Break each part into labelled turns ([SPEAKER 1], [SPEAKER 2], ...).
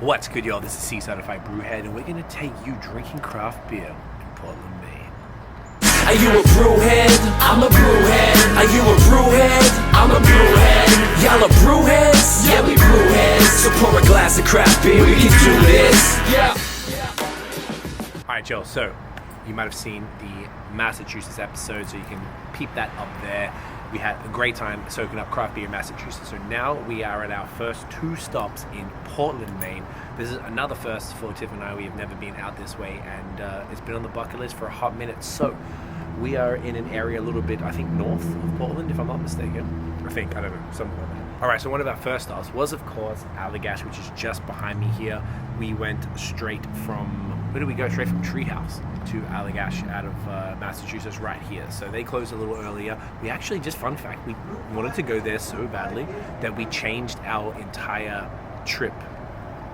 [SPEAKER 1] What's good, y'all? This is C-Certified Brewhead, and we're going to take you drinking craft beer in Portland, Maine.
[SPEAKER 2] Are you a brewhead? I'm a brewhead. Are you a brewhead? I'm a brewhead. Y'all are brewheads? Yeah, we brewheads. So pour a glass of craft beer, we can do this. Yeah.
[SPEAKER 1] Alright, y'all, so you might have seen the Massachusetts episode, so you can peep that up there. We had a great time soaking up craft beer in Massachusetts. So now we are at our first two stops in Portland, Maine. This is another first for Tiff and I. We have never been out this way, and it's been on the bucket list for a hot minute. So we are in an area a little bit, I think, north of Portland, if I'm not mistaken. I don't know, something like that. All right, so one of our first stops was, of course, Allagash, which is just behind me here. We went straight from, where did we go? Straight from Treehouse to Allagash out of Massachusetts right here. So they closed a little earlier. We actually, just fun fact, we wanted to go there so badly that we changed our entire trip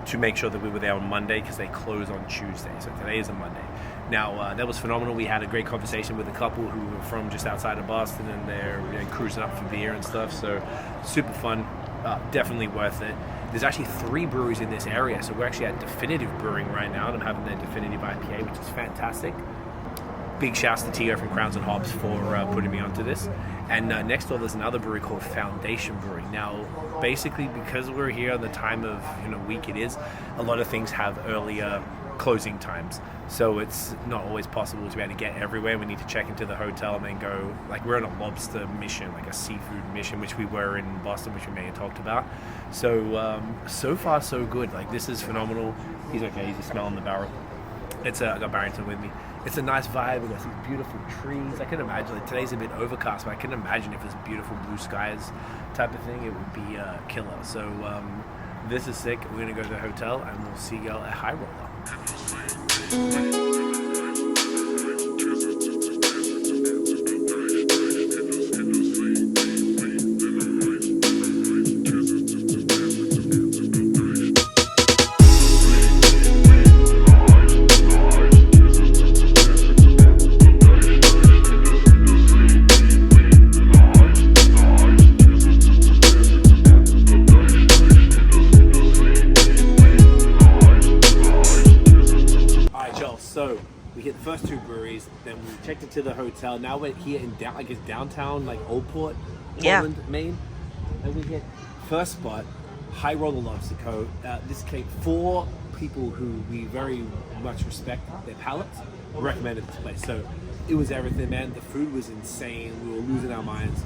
[SPEAKER 1] to make sure that we were there on Monday because they close on Tuesday. So today is a Monday. Now, that was phenomenal. We had a great conversation with a couple who were from just outside of Boston, and they're cruising up for beer and stuff. So super fun, definitely worth it. There's actually 3 breweries in this area. So we're actually at Definitive Brewing right now, and I'm having their Definitive IPA, which is fantastic. Big shouts to Tio from Crowns and Hops for putting me onto this. And next door, there's another brewery called Foundation Brewing. Now, basically, because we're here on the time of week it is, a lot of things have earlier closing times. So it's not always possible to be able to get everywhere. We need to check into the hotel and then go, like, we're on a lobster mission, like a seafood mission, which we were in Boston, which we may have talked about. So, so far, so good. Like, this is phenomenal. He's okay. He's just smelling the barrel. I got Barrington with me. It's a nice vibe. We've got some beautiful trees. I can imagine, like, today's a bit overcast, but I can imagine if it's beautiful blue skies type of thing, it would be killer. So this is sick. We're going to go to the hotel, and we'll see y'all at High Roller. So we hit the first 2 breweries, then we checked into the hotel. Now we're here in downtown, like Old Port, Portland, Maine. And we hit first spot, High Roller Lobster Co. This came 4 people who we very much respect their palates, recommended this place. So it was everything, man. The food was insane. We were losing our minds.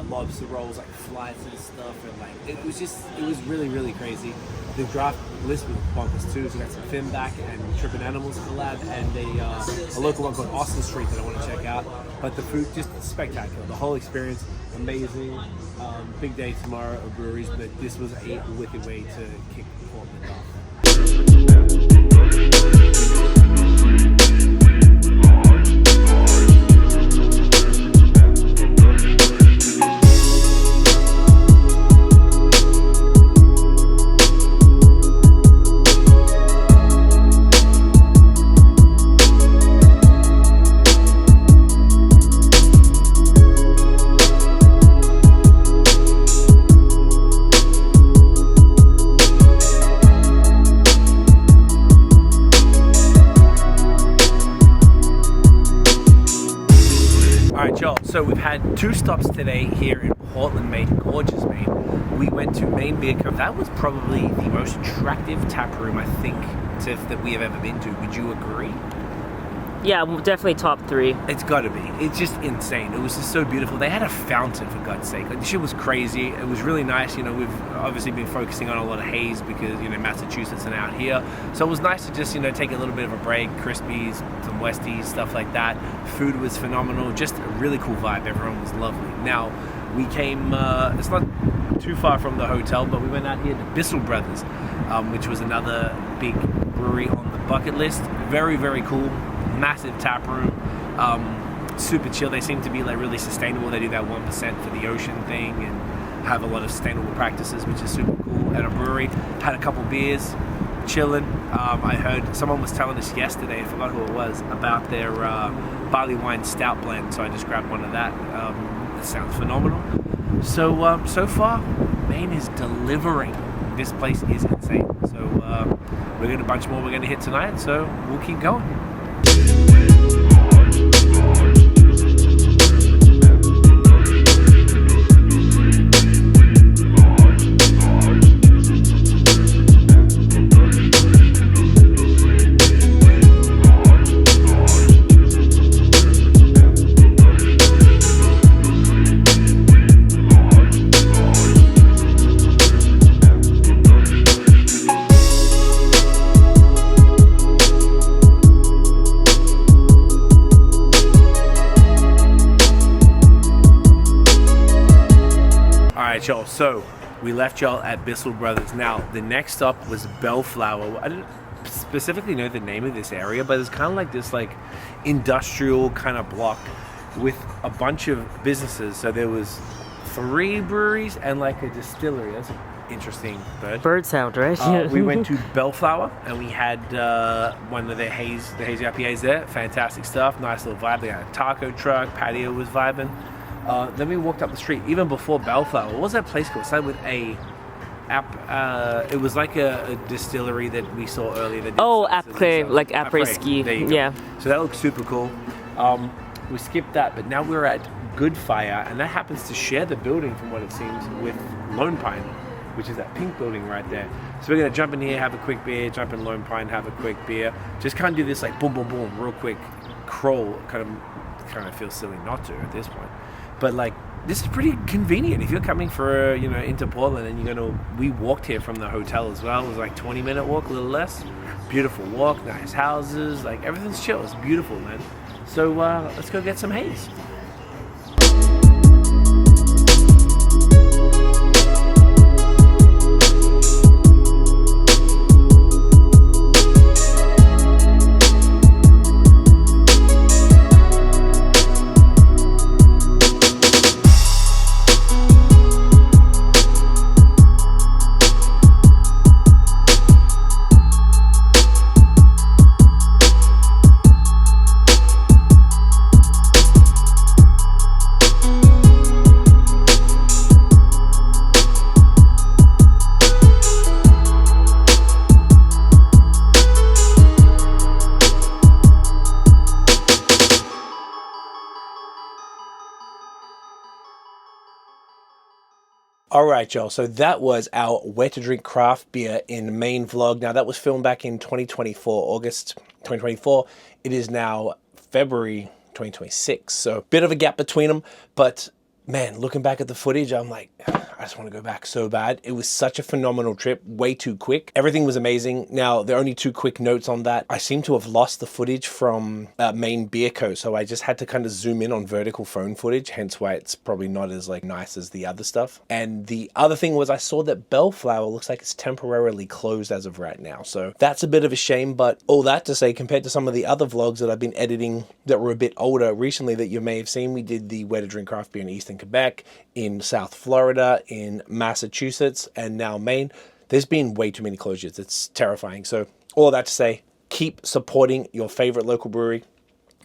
[SPEAKER 1] Lobster rolls, like flights and stuff, and like it was really, really crazy. The draft list was bonkers too. So we got some Finback and Trippin' Animals collab, and a local one called Austin Street that I want to check out. But the food, just spectacular. The whole experience, amazing. Big day tomorrow of breweries, but this was a wicked way to kick Portland off. So we've had 2 stops today here in Portland, Maine, gorgeous Maine. We went to Maine Beer Co. That was probably the most attractive tap room, I think, Tiff, that we have ever been to. Would you agree?
[SPEAKER 3] Yeah, definitely top 3.
[SPEAKER 1] It's got to be. It's just insane. It was just so beautiful. They had a fountain, for God's sake. Like, the shit was crazy. It was really nice. We've obviously been focusing on a lot of haze because, Massachusetts and out here. So it was nice to just, take a little bit of a break. Crispies, some Westies, stuff like that. Food was phenomenal. Just a really cool vibe. Everyone was lovely. Now, we came, it's not too far from the hotel, but we went out here to Bissell Brothers, which was another big brewery on the bucket list. Very, very cool. Massive tap room, super chill. They seem to be like really sustainable. They do that 1% for the ocean thing and have a lot of sustainable practices, which is super cool. At a brewery, had a couple beers, chilling. I heard someone was telling us yesterday, I forgot who it was, about their barley wine stout blend. So I just grabbed one of that. It sounds phenomenal. So so far, Maine is delivering. This place is insane. So We've got a bunch more we're going to hit tonight, so we'll keep going. Y'all, so we left y'all at Bissell Brothers. Now the next stop was Belleflower. I didn't specifically know the name of this area, but it's kind of like this industrial kind of block with a bunch of businesses. So there was 3 breweries and a distillery. That's an interesting
[SPEAKER 3] bird sound, right?
[SPEAKER 1] We went to Belleflower and we had one of their hazy IPAs there. Fantastic stuff, nice little vibe. They had a taco truck, patio was vibing. Then we walked up the street, even before Belleflower. What was that place called? It started with a it was like a distillery that we saw earlier.
[SPEAKER 3] Apres, like après-ski.
[SPEAKER 1] There you go.
[SPEAKER 3] Yeah.
[SPEAKER 1] So that looks super cool. We skipped that, but now we're at Goodfire, and that happens to share the building, from what it seems, with Lone Pine, which is that pink building right there. So we're going to jump in here, have a quick beer, jump in Lone Pine, have a quick beer. Just kind of do this boom, boom, boom, real quick crawl. Kind of feels silly not to at this point. But this is pretty convenient if you're coming for into Portland, and we walked here from the hotel as well. It was 20-minute walk, a little less. Beautiful walk, nice houses, everything's chill. It's beautiful, man. So let's go get some haze. All right, y'all. So that was our Where to Drink Craft Beer in Maine vlog. Now, that was filmed back in 2024, August 2024. It is now February 2026. So a bit of a gap between them. But, man, looking back at the footage, I'm like, I just want to go back so bad. It was such a phenomenal trip, way too quick. Everything was amazing. Now, there are only 2 quick notes on that. I seem to have lost the footage from Maine Beer Co. So I just had to kind of zoom in on vertical phone footage, hence why it's probably not as nice as the other stuff. And the other thing was I saw that Belleflower looks like it's temporarily closed as of right now. So that's a bit of a shame, but all that to say, compared to some of the other vlogs that I've been editing that were a bit older recently that you may have seen, we did the Where to Drink Craft Beer in Eastern Quebec, in South Florida, in Massachusetts, and now Maine. There's been way too many closures. It's terrifying. So all that to say, keep supporting your favorite local brewery.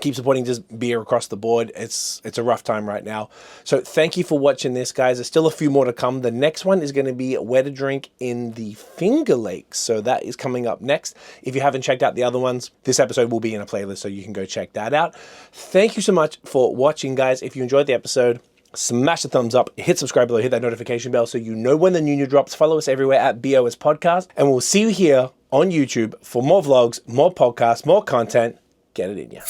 [SPEAKER 1] Keep supporting just beer across the board. It's a rough time right now. So thank you for watching this, guys. There's still a few more to come. The next one is going to be Where to Drink in the Finger Lakes. So that is coming up next. If you haven't checked out the other ones, this episode will be in a playlist, so you can go check that out. Thank you so much for watching, guys. If you enjoyed the episode, smash the thumbs up, hit subscribe below, hit that notification bell so you know when the new drops. Follow us everywhere at BAOS Podcast, and we'll see you here on YouTube for more vlogs, more podcasts, more content. Get it in ya.